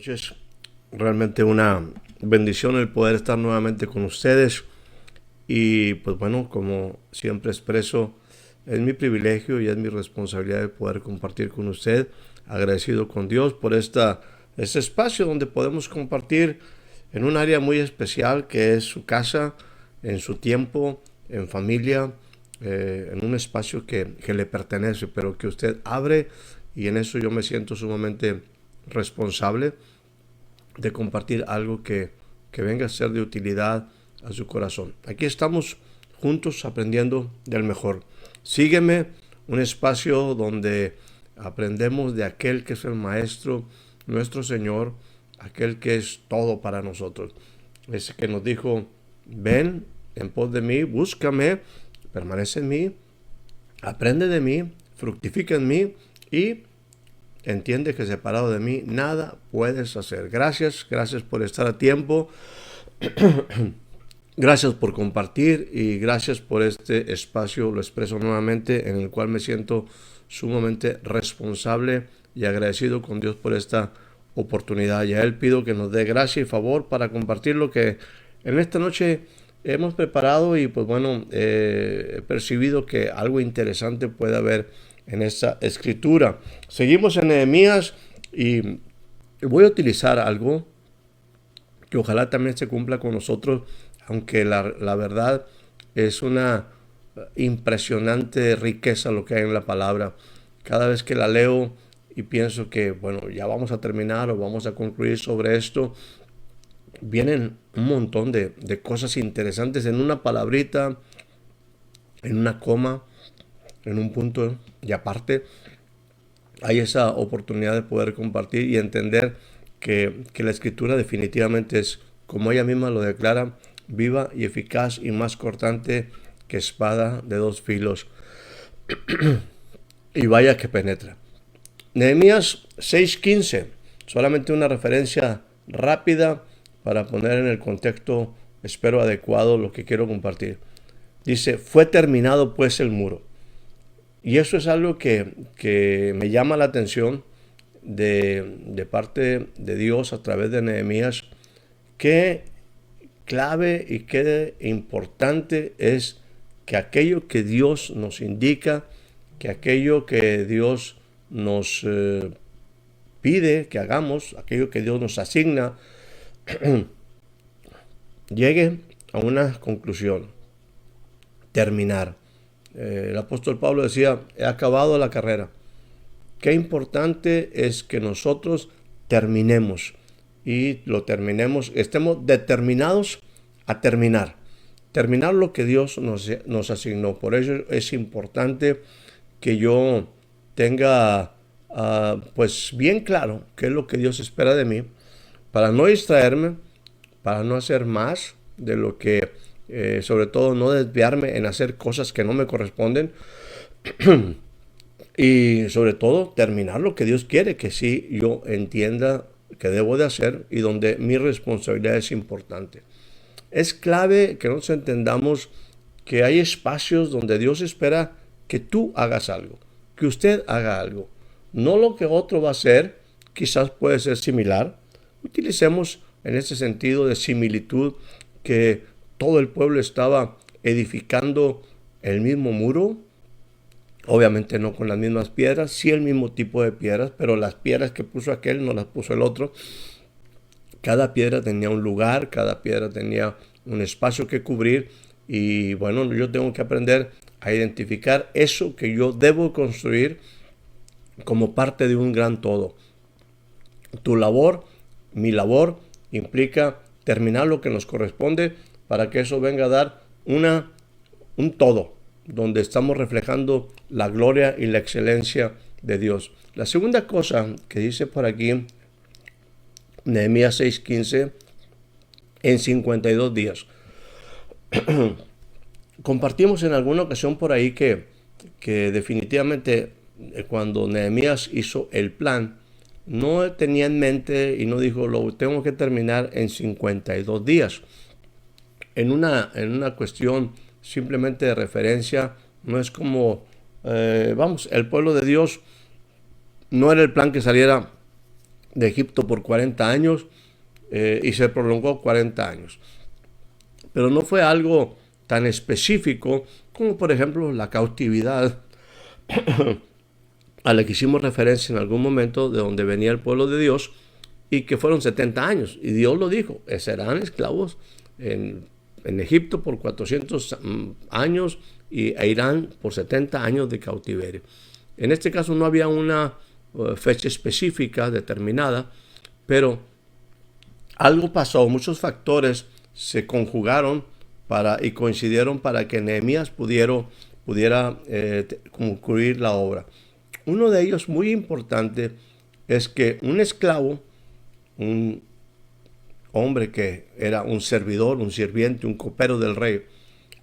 noches. Realmente una bendición el poder estar nuevamente con ustedes. Y pues bueno, como siempre expreso, es mi privilegio y es mi responsabilidad de poder compartir con usted. Agradecido con Dios por este espacio donde podemos compartir en un área muy especial que es su casa, en su tiempo, en familia, en un espacio que le pertenece, pero que usted abre, y en eso yo me siento sumamente responsable de compartir algo que venga a ser de utilidad a su corazón. Aquí estamos juntos aprendiendo del mejor. Sígueme, un espacio donde aprendemos de aquel que es el Maestro, nuestro Señor, aquel que es todo para nosotros. Ese que nos dijo, ven en pos de mí, búscame, permanece en mí, aprende de mí, fructifica en mí y entiende que separado de mí nada puedes hacer. Gracias por estar a tiempo. Gracias por compartir y gracias por este espacio, lo expreso nuevamente, en el cual me siento sumamente responsable y agradecido con Dios por esta oportunidad. Y a Él pido que nos dé gracia y favor para compartir lo que en esta noche hemos preparado, y pues bueno, he percibido que algo interesante puede haber en esta escritura. Seguimos en Nehemías y voy a utilizar algo que ojalá también se cumpla con nosotros, aunque la verdad es una impresionante riqueza lo que hay en la palabra. Cada vez que la leo y pienso que, bueno, ya vamos a terminar o vamos a concluir sobre esto, vienen un montón de cosas interesantes en una palabrita, en una coma, en un punto y aparte. Hay esa oportunidad de poder compartir y entender que la escritura definitivamente es, como ella misma lo declara, viva y eficaz y más cortante que espada de dos filos. Y vaya que penetra. Nehemías 6:15, solamente una referencia rápida para poner en el contexto, espero adecuado, lo que quiero compartir. Dice, fue terminado pues el muro. Y eso es algo que me llama la atención de parte de Dios a través de Nehemías. Qué clave y qué importante es que aquello que Dios nos indica, que aquello que Dios nos pide que hagamos, aquello que Dios nos asigna, llegue a una conclusión, terminar. El apóstol Pablo decía, he acabado la carrera. Qué importante es que nosotros terminemos y lo terminemos, estemos determinados a terminar lo que Dios nos asignó. Por eso es importante que yo tenga pues bien claro qué es lo que Dios espera de mí, para no distraerme, para no hacer más de lo que, sobre todo no desviarme en hacer cosas que no me corresponden, y sobre todo terminar lo que Dios quiere que sí yo entienda que debo de hacer y donde mi responsabilidad es importante. Es clave que nos entendamos que hay espacios donde Dios espera que tú hagas algo, que usted haga algo. No lo que otro va a hacer, quizás puede ser similar. Utilicemos en ese sentido de similitud que todo el pueblo estaba edificando el mismo muro. Obviamente no con las mismas piedras, sí el mismo tipo de piedras, pero las piedras que puso aquel no las puso el otro. Cada piedra tenía un lugar, cada piedra tenía un espacio que cubrir, y bueno, yo tengo que aprender a identificar eso que yo debo construir como parte de un gran todo. Tu labor, mi labor, implica terminar lo que nos corresponde para que eso venga a dar un todo, donde estamos reflejando la gloria y la excelencia de Dios. La segunda cosa que dice por aquí, Nehemías 6:15, en 52 días. Compartimos en alguna ocasión por ahí que definitivamente cuando Nehemías hizo el plan, no tenía en mente y no dijo, lo tengo que terminar en 52 días. En una cuestión simplemente de referencia, no es como, el pueblo de Dios no era el plan que saliera de Egipto por 40 años y se prolongó 40 años. Pero no fue algo tan específico como por ejemplo la cautividad a la que hicimos referencia en algún momento, de donde venía el pueblo de Dios, y que fueron 70 años. Y Dios lo dijo, serán esclavos en Egipto por 400 años e irán por 70 años de cautiverio. En este caso no había una fecha específica determinada, pero algo pasó, muchos factores se conjugaron y coincidieron para que Nehemías pudiera concluir la obra. Uno de ellos muy importante es que un esclavo, un hombre que era un servidor, un sirviente, un copero del rey,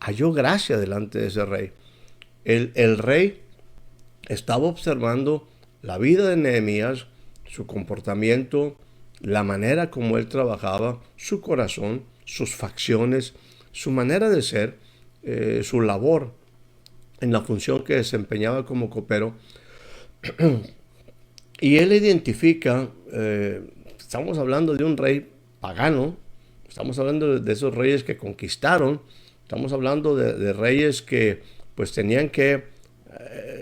halló gracia delante de ese rey. El rey estaba observando la vida de Nehemías, su comportamiento, la manera como él trabajaba, su corazón, sus facciones, su manera de ser, su labor en la función que desempeñaba como copero. Y él identifica, estamos hablando de un rey pagano, estamos hablando de esos reyes que conquistaron, estamos hablando de reyes que pues tenían que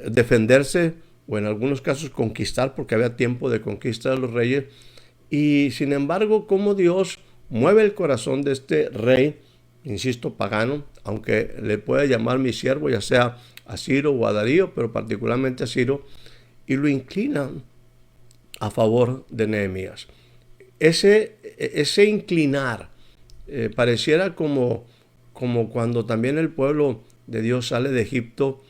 defenderse o en algunos casos conquistar, porque había tiempo de conquista de los reyes. Y sin embargo, cómo Dios mueve el corazón de este rey, insisto, pagano, aunque le pueda llamar mi siervo, ya sea a Ciro o a Darío, pero particularmente a Ciro, y lo inclina a favor de Nehemías. Ese inclinar pareciera como cuando también el pueblo de Dios sale de Egipto,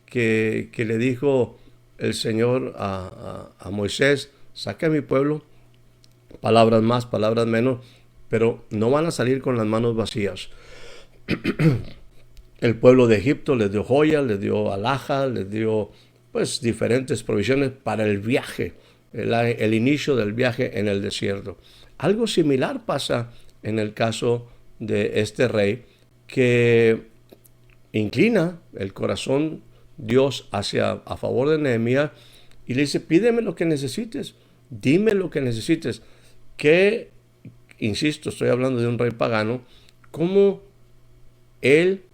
que le dijo el Señor a Moisés, saca a mi pueblo, palabras más, palabras menos, pero no van a salir con las manos vacías. El pueblo de Egipto les dio joyas, les dio alhajas, les dio pues diferentes provisiones para el viaje, el inicio del viaje en el desierto. Algo similar pasa en el caso de este rey, que inclina el corazón Dios a favor de Nehemías y le dice, pídeme lo que necesites, dime lo que necesites. Que, insisto, estoy hablando de un rey pagano, cómo él,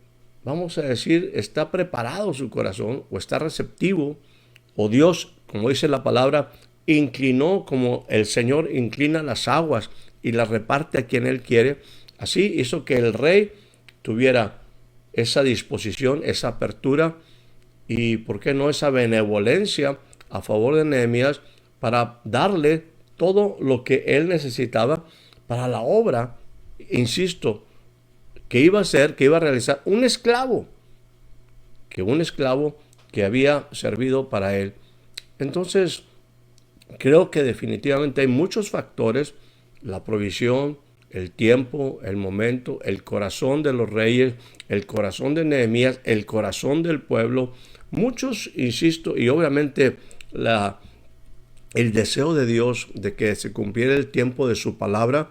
vamos a decir, está preparado su corazón o está receptivo, o Dios, como dice la palabra, inclinó como el Señor inclina las aguas y las reparte a quien Él quiere. Así hizo que el rey tuviera esa disposición, esa apertura y, ¿por qué no?, esa benevolencia a favor de Nehemías para darle todo lo que él necesitaba para la obra, insisto, que iba a hacer, que iba a realizar un esclavo que había servido para él. Entonces, creo que definitivamente hay muchos factores, la provisión, el tiempo, el momento, el corazón de los reyes, el corazón de Nehemías, el corazón del pueblo, muchos, insisto, y obviamente el deseo de Dios de que se cumpliera el tiempo de su palabra,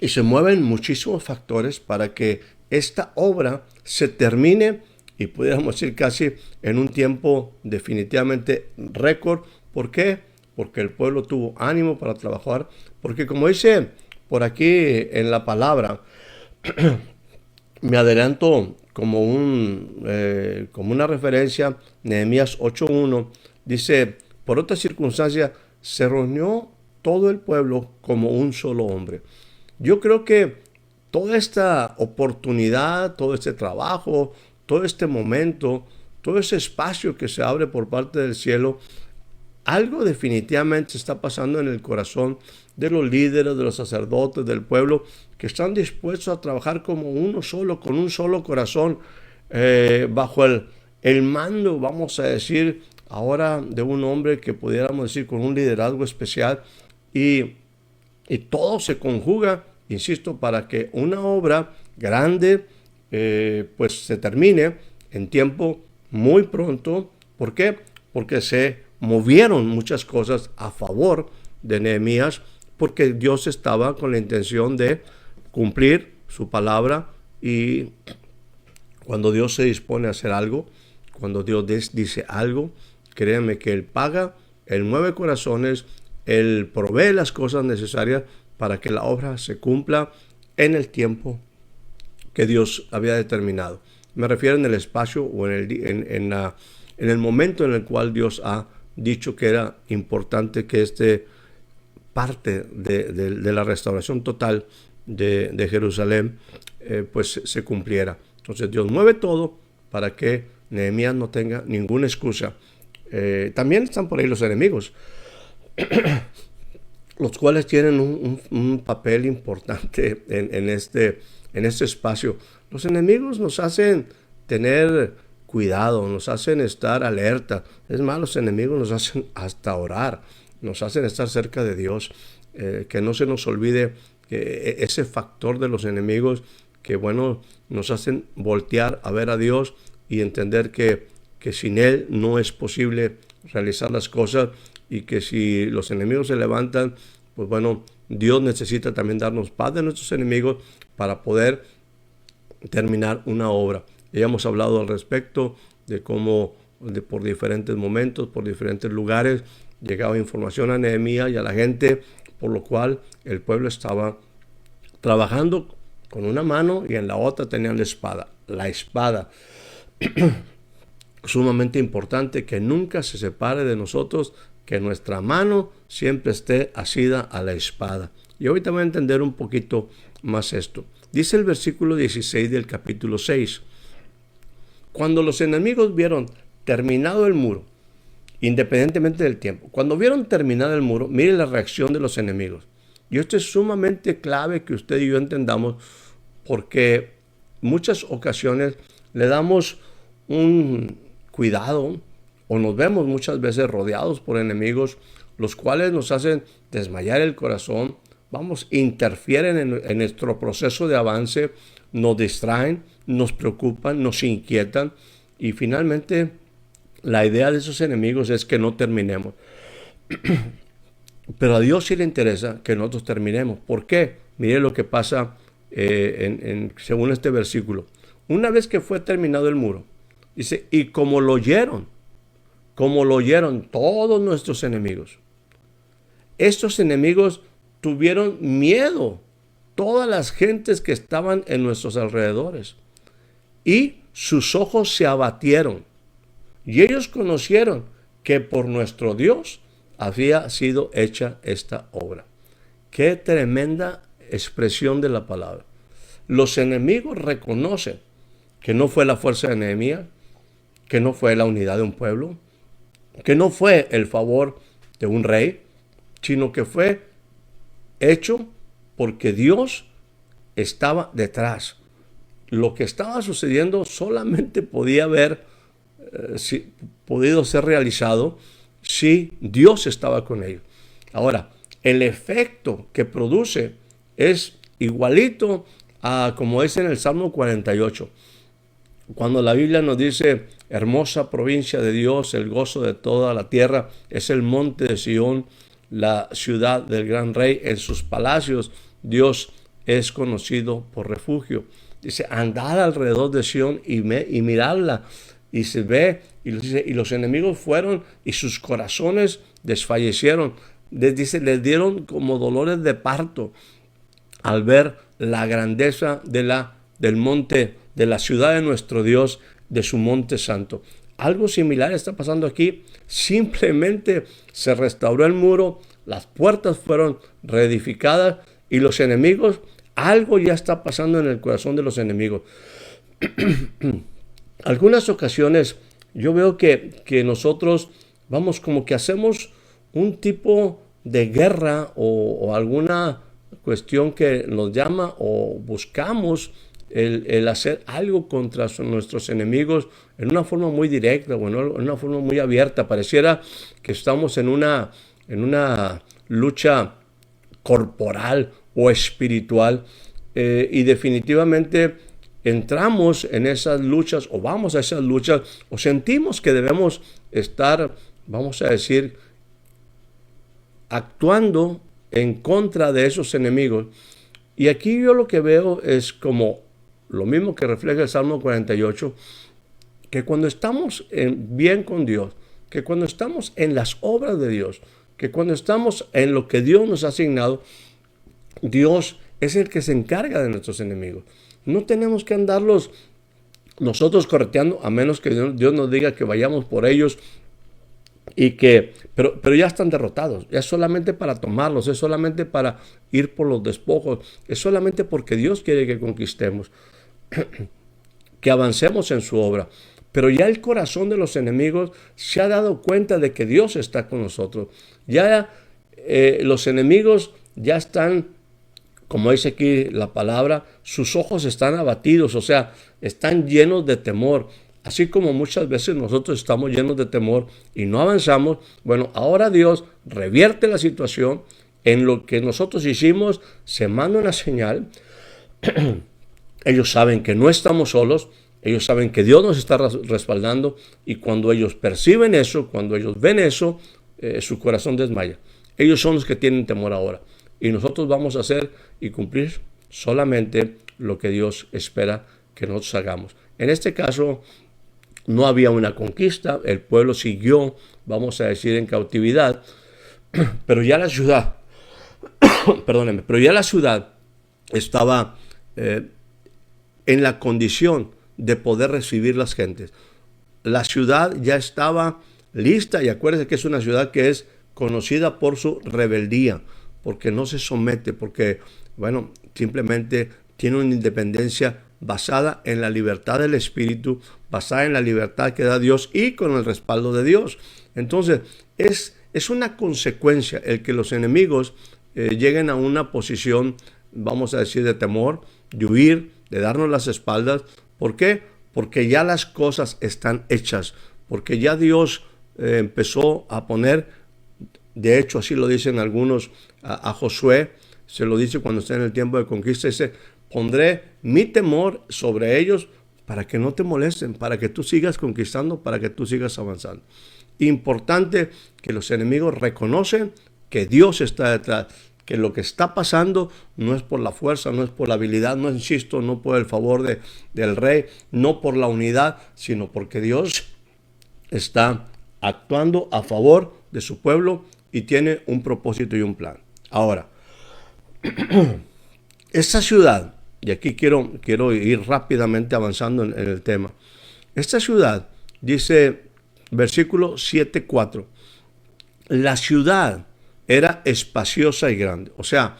y se mueven muchísimos factores para que esta obra se termine y pudiéramos decir casi en un tiempo definitivamente récord. ¿Por qué? Porque el pueblo tuvo ánimo para trabajar, porque como dice por aquí en la palabra, me adelanto como una referencia, Nehemías 8:1, dice, por otra circunstancia, se reunió todo el pueblo como un solo hombre. Yo creo que toda esta oportunidad, todo este trabajo, todo este momento, todo ese espacio que se abre por parte del cielo, algo definitivamente está pasando en el corazón de los líderes, de los sacerdotes, del pueblo, que están dispuestos a trabajar como uno solo, con un solo corazón, bajo el mando, vamos a decir, ahora de un hombre que pudiéramos decir con un liderazgo especial, y todo se conjuga, insisto, para que una obra grande pues se termine en tiempo muy pronto. ¿Por qué? Porque se movieron muchas cosas a favor de Nehemías, porque Dios estaba con la intención de cumplir su palabra, y cuando Dios se dispone a hacer algo, cuando Dios dice algo, créanme que Él paga, Él mueve corazones Él provee las cosas necesarias para que la obra se cumpla en el tiempo que Dios había determinado. Me refiero en el espacio o en el momento en el cual Dios ha dicho que era importante que parte de la restauración total de Jerusalén pues se cumpliera. Entonces Dios mueve todo para que Nehemías no tenga ninguna excusa. También están por ahí los enemigos, los cuales tienen un papel importante en este espacio. Los enemigos nos hacen tener cuidado, nos hacen estar alerta. Es más, los enemigos nos hacen hasta orar, nos hacen estar cerca de Dios. Que no se nos olvide que ese factor de los enemigos que, bueno, nos hacen voltear a ver a Dios y entender que sin Él no es posible realizar las cosas, y que si los enemigos se levantan, pues bueno, Dios necesita también darnos paz de nuestros enemigos para poder terminar una obra. Ya hemos hablado al respecto de cómo por diferentes momentos, por diferentes lugares, llegaba información a Nehemías y a la gente, por lo cual el pueblo estaba trabajando con una mano y en la otra tenían la espada. La espada, sumamente importante, que nunca se separe de nosotros, que nuestra mano siempre esté asida a la espada. Y ahorita voy a entender un poquito más esto. Dice el versículo 16 del capítulo 6. Cuando los enemigos vieron terminado el muro, independientemente del tiempo, cuando vieron terminado el muro, mire la reacción de los enemigos. Y esto es sumamente clave que usted y yo entendamos, porque muchas ocasiones le damos un cuidado o nos vemos muchas veces rodeados por enemigos, los cuales nos hacen desmayar el corazón, interfieren en nuestro proceso de avance, nos distraen, nos preocupan, nos inquietan, y finalmente la idea de esos enemigos es que no terminemos. Pero a Dios sí le interesa que nosotros terminemos. ¿Por qué? Mire lo que pasa según este versículo. Una vez que fue terminado el muro, dice, y como lo oyeron todos nuestros enemigos, estos enemigos tuvieron miedo, todas las gentes que estaban en nuestros alrededores, y sus ojos se abatieron, y ellos conocieron que por nuestro Dios había sido hecha esta obra. Qué tremenda expresión de la palabra. Los enemigos reconocen que no fue la fuerza de Nehemías, que no fue la unidad de un pueblo, que no fue el favor de un rey, sino que fue hecho porque Dios estaba detrás. Lo que estaba sucediendo solamente podía haber podido ser realizado si Dios estaba con ellos. Ahora, el efecto que produce es igualito a como es en el Salmo 48. Cuando la Biblia nos dice, hermosa provincia de Dios, el gozo de toda la tierra, es el monte de Sión, la ciudad del gran rey, en sus palacios Dios es conocido por refugio. Dice, andad alrededor de Sión y miradla. Y se ve, y los enemigos fueron y sus corazones desfallecieron. Les dieron como dolores de parto al ver la grandeza del monte, de la ciudad de nuestro Dios, de su monte santo. Algo similar está pasando aquí. Simplemente se restauró el muro, las puertas fueron reedificadas, y los enemigos, algo ya está pasando en el corazón de los enemigos. Algunas ocasiones yo veo que nosotros como que hacemos un tipo de guerra o alguna cuestión que nos llama, o buscamos el hacer algo contra nuestros enemigos en una forma muy directa o en una forma muy abierta. Pareciera que estamos en una lucha corporal o espiritual, y definitivamente entramos en esas luchas, o vamos a esas luchas, o sentimos que debemos estar, vamos a decir, actuando en contra de esos enemigos. Y aquí yo lo que veo es como lo mismo que refleja el Salmo 48, que cuando estamos bien con Dios, que cuando estamos en las obras de Dios, que cuando estamos en lo que Dios nos ha asignado, Dios es el que se encarga de nuestros enemigos. No tenemos que andarlos nosotros correteando, a menos que Dios nos diga que vayamos por ellos pero ya están derrotados. Es solamente para tomarlos, es solamente para ir por los despojos, es solamente porque Dios quiere que conquistemos, que avancemos en su obra. Pero ya el corazón de los enemigos se ha dado cuenta de que Dios está con nosotros. Ya los enemigos ya están, como dice aquí la palabra, sus ojos están abatidos, o sea, están llenos de temor. Así como muchas veces nosotros estamos llenos de temor y no avanzamos, bueno, ahora Dios revierte la situación. En lo que nosotros hicimos se manda una señal. Ellos saben que no estamos solos, ellos saben que Dios nos está respaldando, y cuando ellos perciben eso, cuando ellos ven eso, su corazón desmaya. Ellos son los que tienen temor ahora, y nosotros vamos a hacer y cumplir solamente lo que Dios espera que nosotros hagamos. En este caso, no había una conquista, el pueblo siguió, vamos a decir, en cautividad, pero ya la ciudad, perdónenme, pero ya la ciudad estaba en la condición de poder recibir las gentes. La ciudad ya estaba lista, y acuérdense que es una ciudad que es conocida por su rebeldía, porque no se somete, porque, bueno, simplemente tiene una independencia basada en la libertad del Espíritu, basada en la libertad que da Dios y con el respaldo de Dios. Entonces, es una consecuencia el que los enemigos lleguen a una posición, vamos a decir, de temor, de huir, de darnos las espaldas. ¿Por qué? Porque ya las cosas están hechas, porque ya Dios empezó a poner, de hecho así lo dicen algunos, a Josué, se lo dice cuando está en el tiempo de conquista, dice: pondré mi temor sobre ellos para que no te molesten, para que tú sigas conquistando, para que tú sigas avanzando. Importante que los enemigos reconocen que Dios está detrás, que lo que está pasando no es por la fuerza, no es por la habilidad, no, insisto, no por el favor del rey, no por la unidad, sino porque Dios está actuando a favor de su pueblo y tiene un propósito y un plan. Ahora, esta ciudad, y aquí quiero ir rápidamente avanzando en el tema. Esta ciudad, dice versículo 7:4, la ciudad era espaciosa y grande. O sea,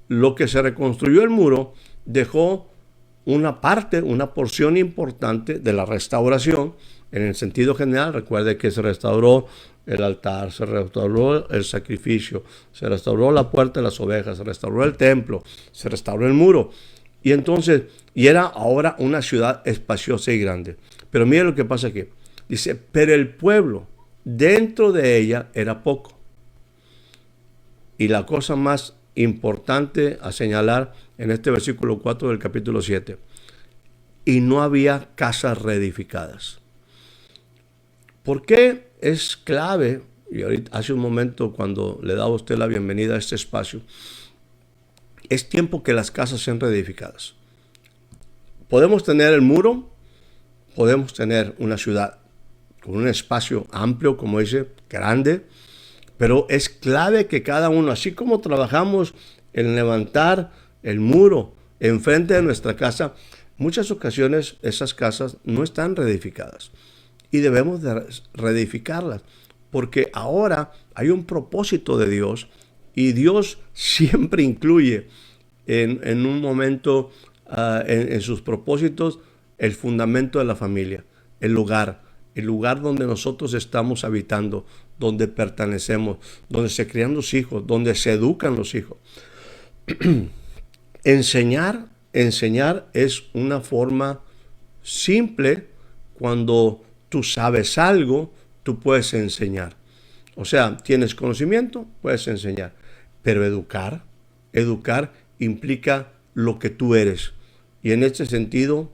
lo que se reconstruyó el muro dejó una parte, una porción importante de la restauración. En el sentido general, recuerde que se restauró el altar, se restauró el sacrificio, se restauró la puerta de las ovejas, se restauró el templo, se restauró el muro. Y entonces, era ahora una ciudad espaciosa y grande. Pero mire lo que pasa aquí. Dice, pero el pueblo dentro de ella era poco. Y la cosa más importante a señalar en este versículo 4 del capítulo 7. Y no había casas reedificadas. ¿Por qué es clave? Y ahorita, hace un momento, cuando le daba a usted la bienvenida a este espacio, es tiempo que las casas sean reedificadas. Podemos tener el muro, podemos tener una ciudad con un espacio amplio, como dice, grande, pero es clave que cada uno, así como trabajamos en levantar el muro enfrente de nuestra casa, muchas ocasiones esas casas no están reedificadas y debemos de reedificarlas, porque ahora hay un propósito de Dios y Dios siempre incluye en un momento en sus propósitos el fundamento de la familia, el lugar donde nosotros estamos habitando, donde pertenecemos, donde se crían los hijos, donde se educan los hijos. Enseñar es una forma simple. Cuando tú sabes algo, tú puedes enseñar. O sea, tienes conocimiento, puedes enseñar. Pero educar implica lo que tú eres. Y en este sentido,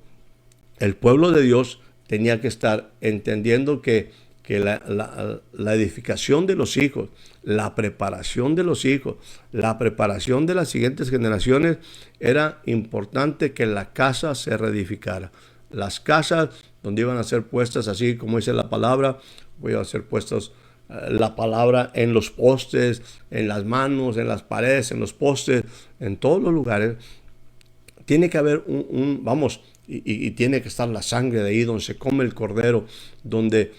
el pueblo de Dios tenía que estar entendiendo que la edificación de los hijos, la preparación de los hijos, la preparación de las siguientes generaciones, era importante que la casa se reedificara. Las casas donde iban a ser puestas, así como dice la palabra, voy a ser puestas la palabra en los postes, en las manos, en las paredes, en los postes, en todos los lugares. Tiene que haber y tiene que estar la sangre de ahí donde se come el cordero, donde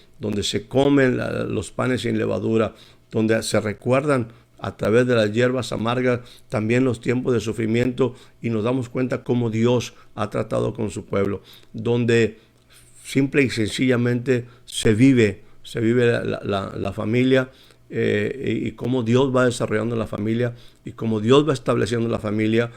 se comen los panes sin levadura, donde se recuerdan a través de las hierbas amargas también los tiempos de sufrimiento, y nos damos cuenta cómo Dios ha tratado con su pueblo, donde simple y sencillamente se vive la familia, y cómo Dios va desarrollando la familia, y cómo Dios va estableciendo la familia,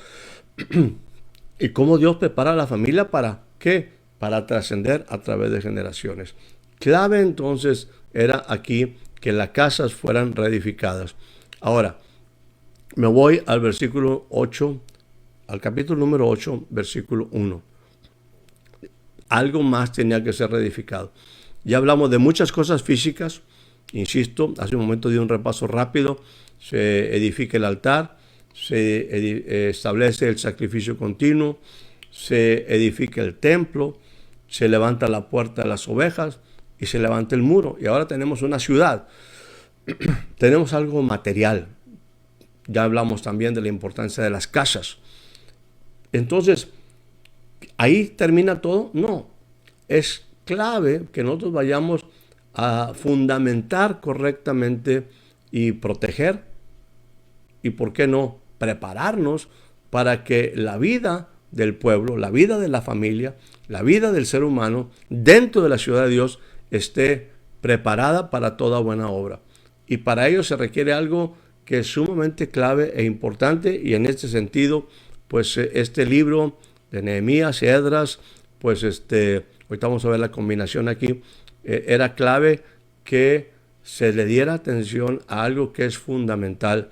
y cómo Dios prepara a la familia para ¿qué? Para trascender a través de generaciones. Clave entonces era aquí que las casas fueran reedificadas. Ahora, me voy al versículo 8, al capítulo número 8, versículo 1. Algo más tenía que ser reedificado. Ya hablamos de muchas cosas físicas, insisto, hace un momento di un repaso rápido. Se edifica el altar, se establece el sacrificio continuo, se edifica el templo, se levanta la puerta de las ovejas y se levanta el muro. Y ahora tenemos una ciudad. Tenemos algo material. Ya hablamos también de la importancia de las casas. Entonces, ¿ahí termina todo? No. Es clave que nosotros vayamos a fundamentar correctamente y proteger, y por qué no, prepararnos para que la vida del pueblo, la vida de la familia, la vida del ser humano dentro de la ciudad de Dios esté preparada para toda buena obra. Y para ello se requiere algo que es sumamente clave e importante, y en este sentido, pues este libro de Nehemías y Esdras, pues ahorita vamos a ver la combinación aquí, era clave que se le diera atención a algo que es fundamental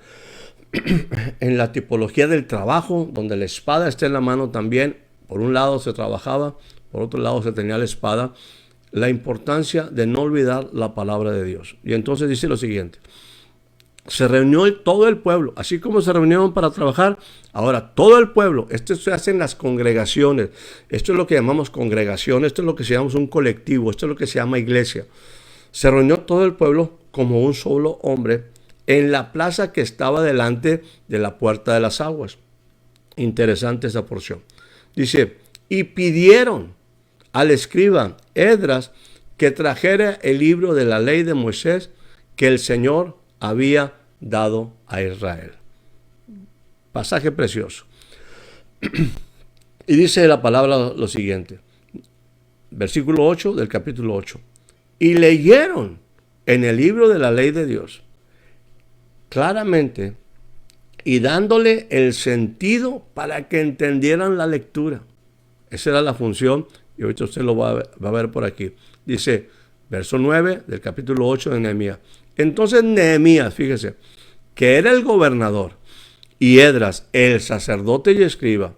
en la tipología del trabajo, donde la espada está en la mano también. Por un lado se trabajaba, por otro lado se tenía la espada. La importancia de no olvidar la palabra de Dios. Y entonces dice lo siguiente: se reunió todo el pueblo, así como se reunieron para trabajar, ahora todo el pueblo. Esto se hace en las congregaciones. Esto es lo que llamamos congregación, esto es lo que se llama un colectivo, esto es lo que se llama iglesia. Se reunió todo el pueblo como un solo hombre en la plaza que estaba delante de la puerta de las aguas. Interesante esa porción. Dice, y pidieron al escriba Esdras que trajera el libro de la ley de Moisés que el Señor había dado a Israel. Pasaje precioso. Y dice la palabra lo siguiente, versículo 8 del capítulo 8. Y leyeron en el libro de la ley de Dios claramente, y dándole el sentido para que entendieran la lectura. Esa era la función, y ahorita usted lo va a ver por aquí. Dice, verso 9 del capítulo 8 de Nehemías. Entonces Nehemías, fíjese, que era el gobernador, y Esdras, el sacerdote y escriba,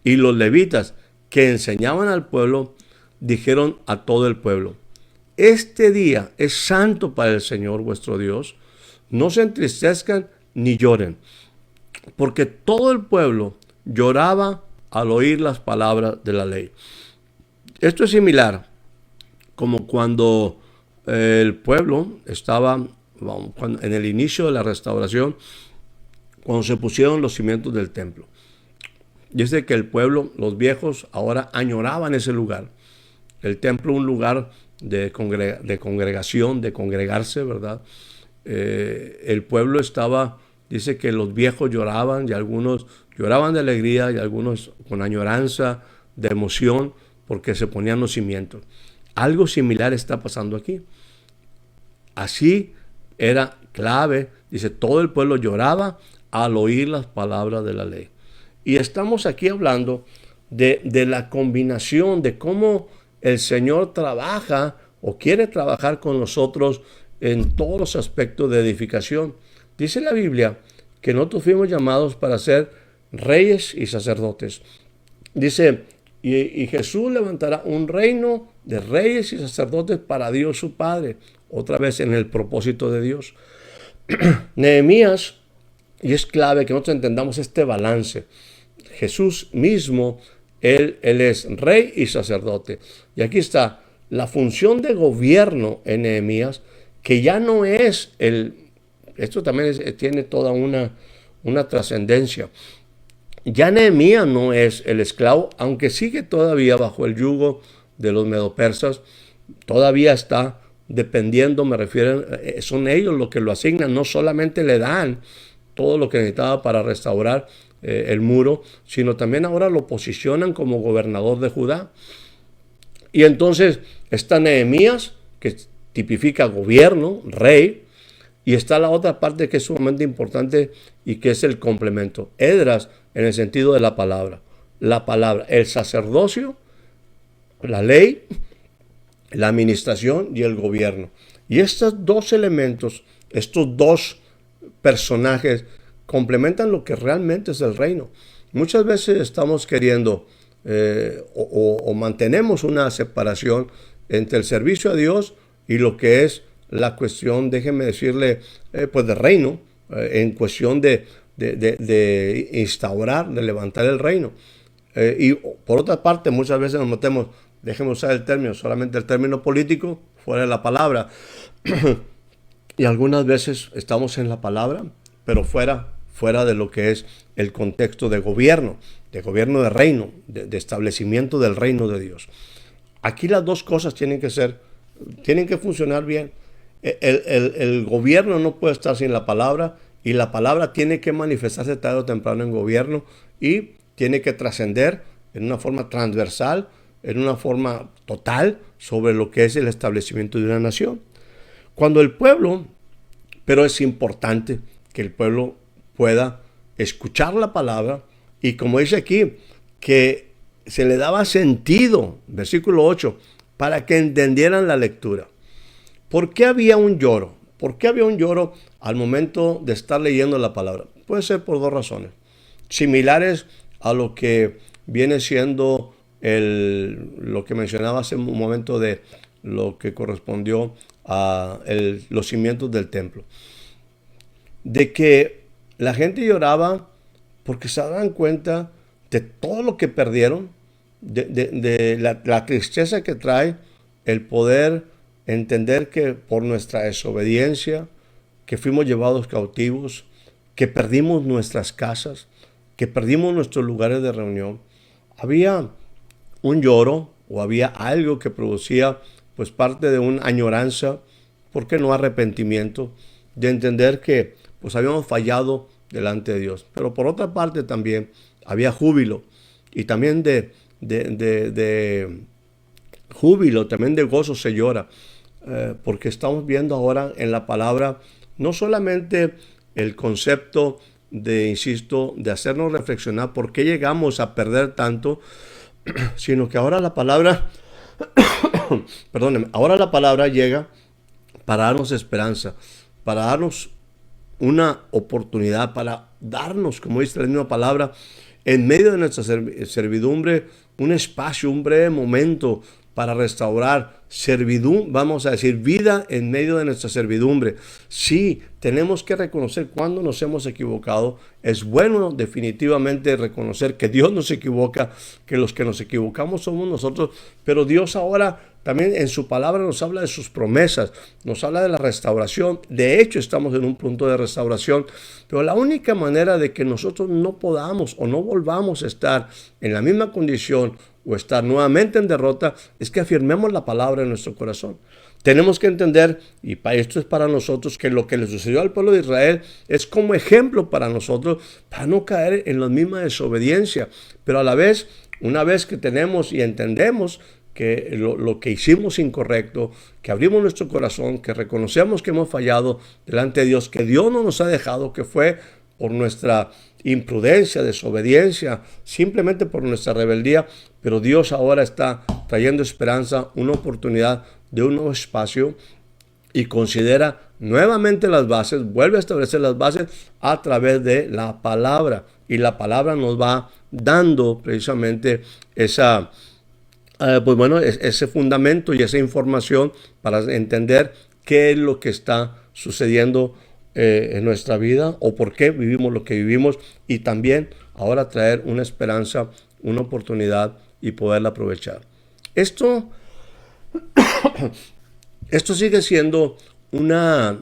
y los levitas que enseñaban al pueblo, dijeron a todo el pueblo, este día es santo para el Señor vuestro Dios, no se entristezcan ni lloren, porque todo el pueblo lloraba al oír las palabras de la ley. Esto es similar como cuando el pueblo estaba en el inicio de la restauración, cuando se pusieron los cimientos del templo. Dice que el pueblo, los viejos, ahora añoraban ese lugar. El templo, un lugar de congregación, de congregarse, ¿verdad? El pueblo estaba, dice que los viejos lloraban, y algunos lloraban de alegría, y algunos con añoranza, de emoción, porque se ponían los cimientos. Algo similar está pasando aquí. Así era clave, dice, todo el pueblo lloraba al oír las palabras de la ley. Y estamos aquí hablando de la combinación de cómo el Señor trabaja o quiere trabajar con nosotros en todos los aspectos de edificación. Dice la Biblia que nosotros fuimos llamados para ser reyes y sacerdotes. Dice, y Jesús levantará un reino de reyes y sacerdotes para Dios su Padre. Otra vez en el propósito de Dios. Nehemías, y es clave que nosotros entendamos este balance. Jesús mismo, Él es rey y sacerdote. Y aquí está la función de gobierno en Nehemías, que ya no es esto también tiene toda una trascendencia. Ya Nehemías no es el esclavo, aunque sigue todavía bajo el yugo de los medopersas, todavía está dependiendo, me refiero, son ellos los que lo asignan, no solamente le dan todo lo que necesitaba para restaurar el muro, sino también ahora lo posicionan como gobernador de Judá. Y entonces está Nehemías, que tipifica gobierno, rey, y está la otra parte que es sumamente importante y que es el complemento. Esdras en el sentido de la palabra, el sacerdocio, la ley, la administración y el gobierno. Y estos dos elementos, estos dos personajes complementan lo que realmente es el reino. Muchas veces estamos queriendo o mantenemos una separación entre el servicio a Dios y lo que es la cuestión, déjeme decirle, pues de reino, en cuestión de instaurar, de levantar el reino. Y por otra parte, muchas veces nos metemos, déjeme usar el término, solamente el término político, fuera de la palabra. Y algunas veces estamos en la palabra, pero fuera de lo que es el contexto de gobierno de reino, de establecimiento del reino de Dios. Aquí las dos cosas tienen que funcionar bien. El gobierno no puede estar sin la palabra, y la palabra tiene que manifestarse tarde o temprano en gobierno, y tiene que trascender en una forma transversal, en una forma total sobre lo que es el establecimiento de una nación. Cuando el pueblo, pero es importante que el pueblo pueda escuchar la palabra, y como dice aquí, que se le daba sentido, versículo 8, para que entendieran la lectura. ¿Por qué había un lloro? ¿Por qué había un lloro al momento de estar leyendo la palabra? Puede ser por dos razones, similares a lo que viene siendo lo que mencionaba hace un momento de lo que correspondió a los cimientos del templo. De que la gente lloraba porque se daban cuenta de todo lo que perdieron, de la tristeza que trae el poder entender que por nuestra desobediencia, que fuimos llevados cautivos, que perdimos nuestras casas, que perdimos nuestros lugares de reunión. Había un lloro, o había algo que producía pues parte de una añoranza, ¿por qué no arrepentimiento? De entender que pues habíamos fallado delante de Dios. Pero por otra parte también había júbilo, y también de júbilo, también de gozo se llora, porque estamos viendo ahora en la palabra no solamente el concepto de, insisto, de hacernos reflexionar por qué llegamos a perder tanto, sino que ahora la palabra, perdónenme, ahora la palabra llega para darnos esperanza, para darnos una oportunidad, para darnos, como dice la misma palabra, en medio de nuestra servidumbre, un espacio, un breve momento para restaurar servidumbre, vamos a decir, vida en medio de nuestra servidumbre. Sí, tenemos que reconocer cuando nos hemos equivocado. Es bueno definitivamente reconocer que Dios nos equivoca, que los que nos equivocamos somos nosotros, pero Dios ahora también en su palabra nos habla de sus promesas, nos habla de la restauración. De hecho, estamos en un punto de restauración, pero la única manera de que nosotros no podamos o no volvamos a estar en la misma condición o estar nuevamente en derrota es que afirmemos la palabra en nuestro corazón. Tenemos que entender, y esto es para nosotros, que lo que le sucedió al pueblo de Israel es como ejemplo para nosotros, para no caer en la misma desobediencia, pero a la vez, una vez que tenemos y entendemos que lo que hicimos incorrecto, que abrimos nuestro corazón, que reconocemos que hemos fallado delante de Dios, que Dios no nos ha dejado, que fue por nuestra imprudencia, desobediencia, simplemente por nuestra rebeldía, pero Dios ahora está trayendo esperanza, una oportunidad de un nuevo espacio, y considera nuevamente las bases, vuelve a establecer las bases a través de la palabra, y la palabra nos va dando precisamente ese fundamento y esa información para entender qué es lo que está sucediendo en nuestra vida, o por qué vivimos lo que vivimos, y también ahora traer una esperanza, una oportunidad, y poderla aprovechar. Esto sigue siendo una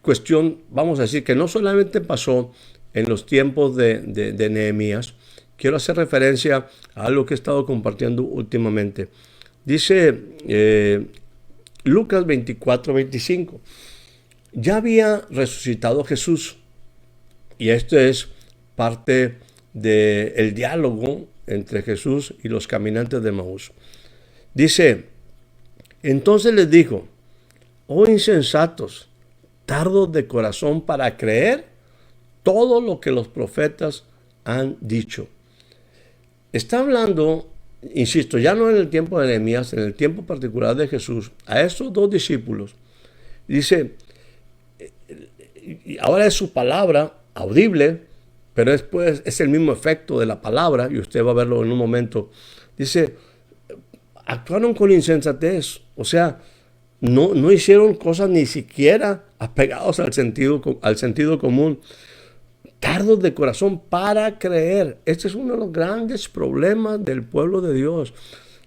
cuestión, vamos a decir, que no solamente pasó en los tiempos de Nehemías. Quiero hacer referencia a algo que he estado compartiendo últimamente. Dice Lucas 24:25. Ya había resucitado Jesús. Y esto es parte del diálogo entre Jesús y los caminantes de Emaús. Dice, entonces les dijo, oh insensatos, tardos de corazón para creer todo lo que los profetas han dicho. Está hablando, insisto, ya no en el tiempo de Nehemías, en el tiempo particular de Jesús, a estos dos discípulos. Dice, y ahora es su palabra audible, pero después es el mismo efecto de la palabra, y usted va a verlo en un momento. Dice, actuaron con insensatez, o sea, no hicieron cosas ni siquiera apegados al sentido común. Tardos de corazón para creer. Este es uno de los grandes problemas del pueblo de Dios.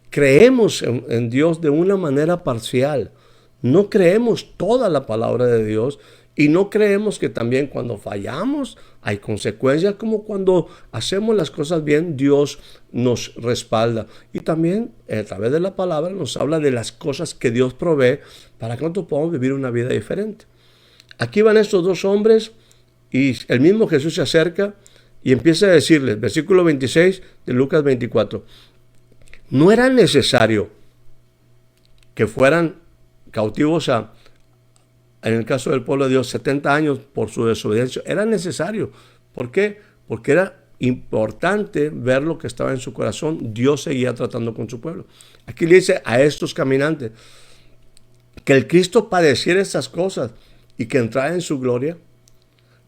Creemos en Dios de una manera parcial. No creemos toda la palabra de Dios y no creemos que también cuando fallamos hay consecuencias, como cuando hacemos las cosas bien, Dios nos respalda. Y también a través de la palabra nos habla de las cosas que Dios provee para que nosotros podamos vivir una vida diferente. Aquí van estos dos hombres y el mismo Jesús se acerca y empieza a decirles, versículo 26 de Lucas 24, no era necesario que fueran cautivos en el caso del pueblo de Dios, 70 años por su desobediencia. Era necesario. ¿Por qué? Porque era importante ver lo que estaba en su corazón. Dios seguía tratando con su pueblo. Aquí le dice a estos caminantes que el Cristo padeciera estas cosas y que entrara en su gloria.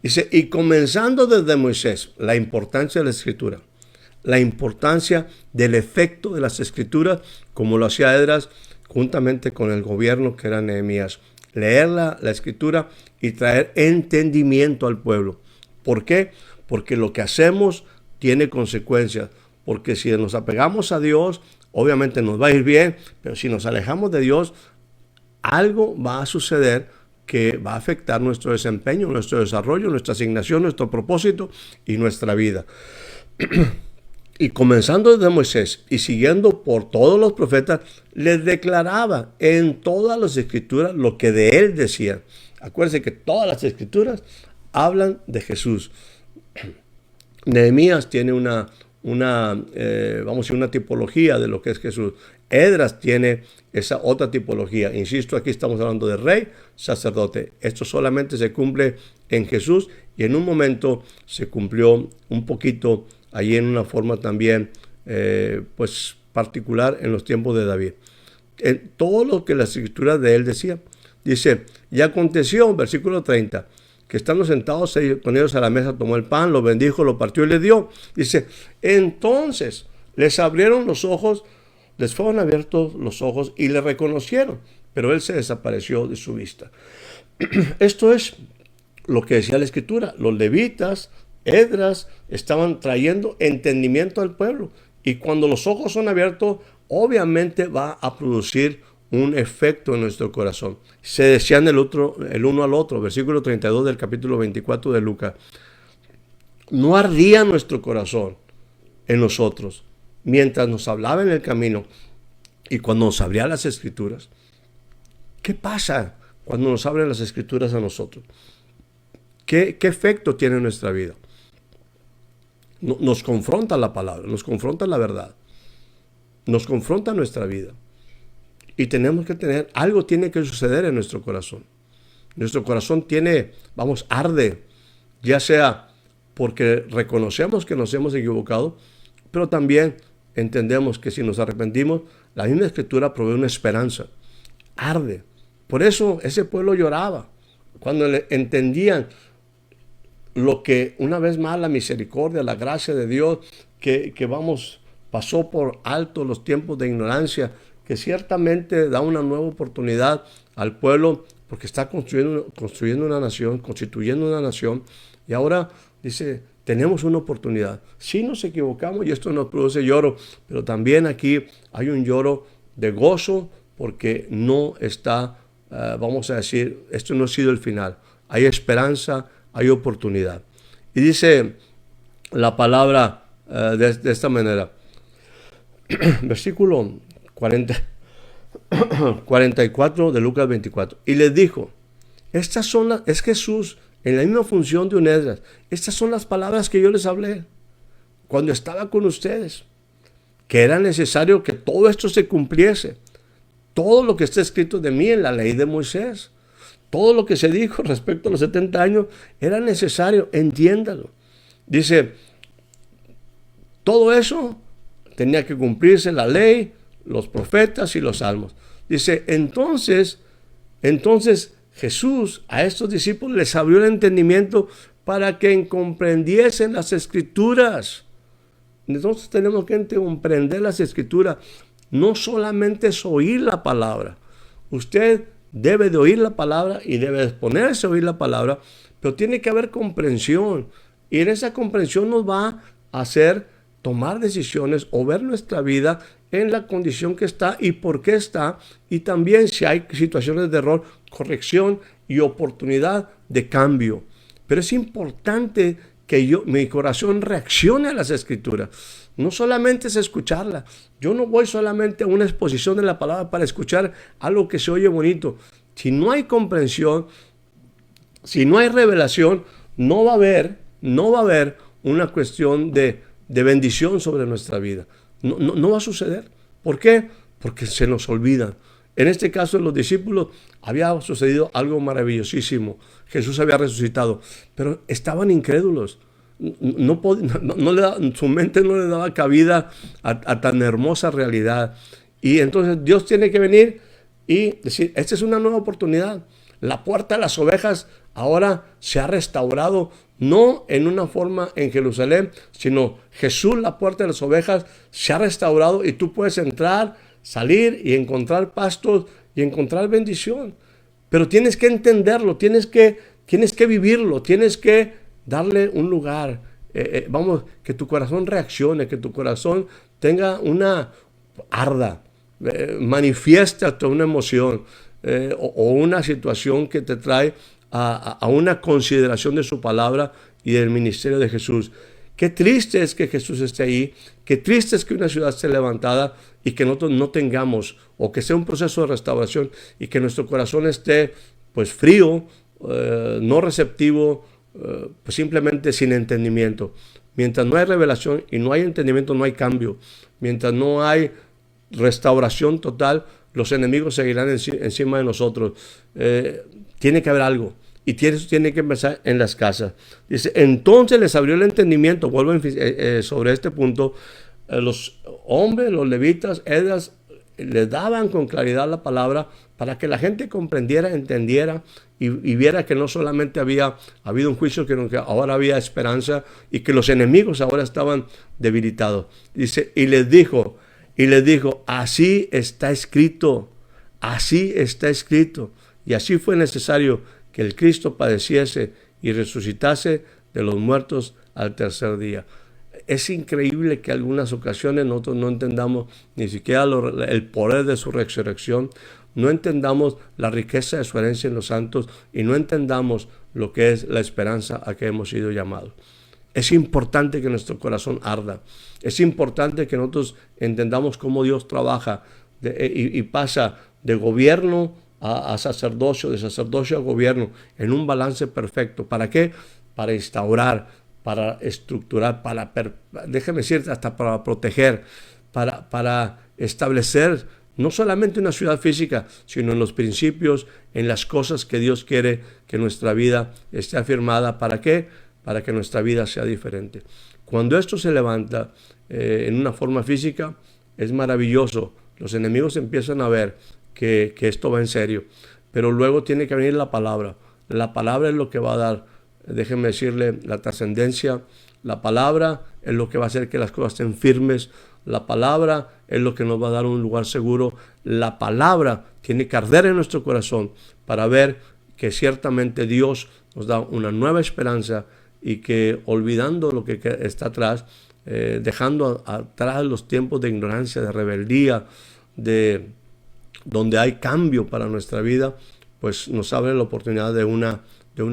Dice, y comenzando desde Moisés, la importancia de la Escritura, la importancia del efecto de las Escrituras, como lo hacía Esdras juntamente con el gobierno que era Nehemías. Leer la Escritura y traer entendimiento al pueblo. ¿Por qué? Porque lo que hacemos tiene consecuencias. Porque si nos apegamos a Dios, obviamente nos va a ir bien, pero si nos alejamos de Dios, algo va a suceder que va a afectar nuestro desempeño, nuestro desarrollo, nuestra asignación, nuestro propósito y nuestra vida. Y comenzando desde Moisés y siguiendo por todos los profetas, les declaraba en todas las escrituras lo que de él decían. Acuérdense que todas las escrituras hablan de Jesús. Nehemías tiene una tipología de lo que es Jesús. Esdras tiene esa otra tipología. Insisto, aquí estamos hablando de rey, sacerdote. Esto solamente se cumple en Jesús y en un momento se cumplió un poquito allí en una forma también particular en los tiempos de David. En todo lo que la escritura de él decía. Dice, y aconteció, versículo 30, que estando sentados con ellos a la mesa, tomó el pan, lo bendijo, lo partió y le dio. Dice, entonces les abrieron los ojos, les fueron abiertos los ojos y le reconocieron, pero él se desapareció de su vista. Esto es lo que decía la escritura. Los levitas, Esdras, estaban trayendo entendimiento al pueblo. Y cuando los ojos son abiertos, obviamente va a producir un efecto en nuestro corazón. Se decían el uno al otro, versículo 32 del capítulo 24 de Lucas. No ardía nuestro corazón en nosotros mientras nos hablaba en el camino y cuando nos abría las escrituras. ¿Qué pasa cuando nos abren las escrituras a nosotros? ¿Qué efecto tiene en nuestra vida? Nos confronta la palabra, nos confronta la verdad, nos confronta nuestra vida. Y tenemos que algo tiene que suceder en nuestro corazón. Nuestro corazón arde, ya sea porque reconocemos que nos hemos equivocado, pero también entendemos que si nos arrepentimos, la misma escritura provee una esperanza. Arde. Por eso ese pueblo lloraba cuando entendían lo que una vez más la misericordia, la gracia de Dios, que pasó por alto los tiempos de ignorancia, que ciertamente da una nueva oportunidad al pueblo porque está construyendo una nación, constituyendo una nación. Y ahora dice, tenemos una oportunidad. Sí nos equivocamos y esto nos produce lloro, pero también aquí hay un lloro de gozo porque no está vamos a decir, esto no ha sido el final. Hay esperanza, hay oportunidad. Y dice la palabra de esta manera. Versículo 44 de Lucas 24. Y les dijo, es Jesús en la misma función de un Esdras. Estas son las palabras que yo les hablé cuando estaba con ustedes, que era necesario que todo esto se cumpliese. Todo lo que está escrito de mí en la ley de Moisés, todo lo que se dijo respecto a los 70 años, era necesario, entiéndalo. Dice, todo eso tenía que cumplirse, la ley, los profetas y los salmos. Dice, entonces Jesús a estos discípulos les abrió el entendimiento para que comprendiesen las Escrituras. Entonces tenemos que comprender las Escrituras. No solamente es oír la palabra. Usted debe de oír la palabra y debe ponerse a oír la palabra, pero tiene que haber comprensión. Y en esa comprensión nos va a hacer tomar decisiones o ver nuestra vida en la condición que está y por qué está. Y también si hay situaciones de error, corrección y oportunidad de cambio. Pero es importante que mi corazón reaccione a las Escrituras. No solamente es escucharla. Yo no voy solamente a una exposición de la palabra para escuchar algo que se oye bonito. Si no hay comprensión, si no hay revelación, no va a haber una cuestión de bendición sobre nuestra vida. No va a suceder. ¿Por qué? Porque se nos olvida. En este caso, en los discípulos había sucedido algo maravillosísimo. Jesús había resucitado, pero estaban incrédulos. Su mente no le daba cabida a tan hermosa realidad. Y entonces Dios tiene que venir y decir, esta es una nueva oportunidad. La puerta de las ovejas ahora se ha restaurado, no en una forma en Jerusalén, sino Jesús, la puerta de las ovejas, se ha restaurado y tú puedes entrar, salir y encontrar pastos y encontrar bendición. Pero tienes que entenderlo, tienes que vivirlo, tienes que darle un lugar. Que tu corazón reaccione, que tu corazón tenga arda, manifiesta una emoción o una situación que te trae a una consideración de su palabra y del ministerio de Jesús. Qué triste es que Jesús esté ahí, qué triste es que una ciudad esté levantada y que nosotros no tengamos, o que sea un proceso de restauración y que nuestro corazón esté pues frío, no receptivo, pues simplemente sin entendimiento. Mientras no hay revelación y no hay entendimiento, no hay cambio. Mientras no hay restauración total, los enemigos seguirán encima de nosotros. Tiene que haber algo. Y tiene que empezar en las casas. Dice, entonces les abrió el entendimiento. Vuelvo sobre este punto. Los hombres, los levitas, Esdras, le daban con claridad la palabra para que la gente comprendiera, entendiera y viera que no solamente había habido un juicio, sino que ahora había esperanza y que los enemigos ahora estaban debilitados. Dice, y les dijo, así está escrito, así está escrito. Y así fue necesario que el Cristo padeciese y resucitase de los muertos al tercer día. Es increíble que en algunas ocasiones nosotros no entendamos ni siquiera el poder de su resurrección, no entendamos la riqueza de su herencia en los santos y no entendamos lo que es la esperanza a que hemos sido llamados. Es importante que nuestro corazón arda. Es importante que nosotros entendamos cómo Dios trabaja y pasa de gobierno a sacerdocio, de sacerdocio a gobierno, en un balance perfecto. ¿Para qué? Para instaurar, para estructurar, déjeme decir, hasta para proteger, para establecer no solamente una ciudad física, sino en los principios, en las cosas que Dios quiere que nuestra vida esté afirmada. ¿Para qué? Para que nuestra vida sea diferente. Cuando esto se levanta en una forma física, es maravilloso. Los enemigos empiezan a ver que esto va en serio. Pero luego tiene que venir la palabra. La palabra es lo que va a dar, déjenme decirle, la trascendencia. La palabra es lo que va a hacer que las cosas estén firmes. La palabra es lo que nos va a dar un lugar seguro. La palabra tiene que arder en nuestro corazón para ver que ciertamente Dios nos da una nueva esperanza y que olvidando lo que está atrás, dejando atrás los tiempos de ignorancia, de rebeldía, donde hay cambio para nuestra vida, pues nos abre la oportunidad de una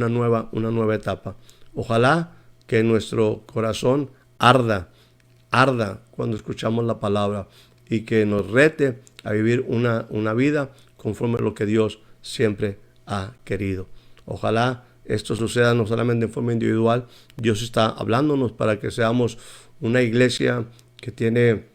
nueva etapa. Ojalá que nuestro corazón arda cuando escuchamos la palabra y que nos rete a vivir una vida conforme a lo que Dios siempre ha querido. Ojalá esto suceda no solamente en forma individual. Dios está hablándonos para que seamos una iglesia que tiene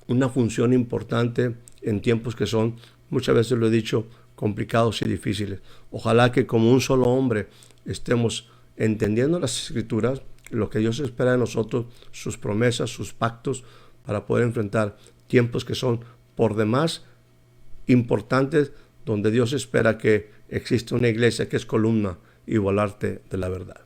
una función importante en tiempos que son, muchas veces lo he dicho, complicados y difíciles. Ojalá que como un solo hombre estemos entendiendo las Escrituras, lo que Dios espera de nosotros, sus promesas, sus pactos, para poder enfrentar tiempos que son por demás importantes, donde Dios espera que exista una iglesia que es columna y baluarte de la verdad.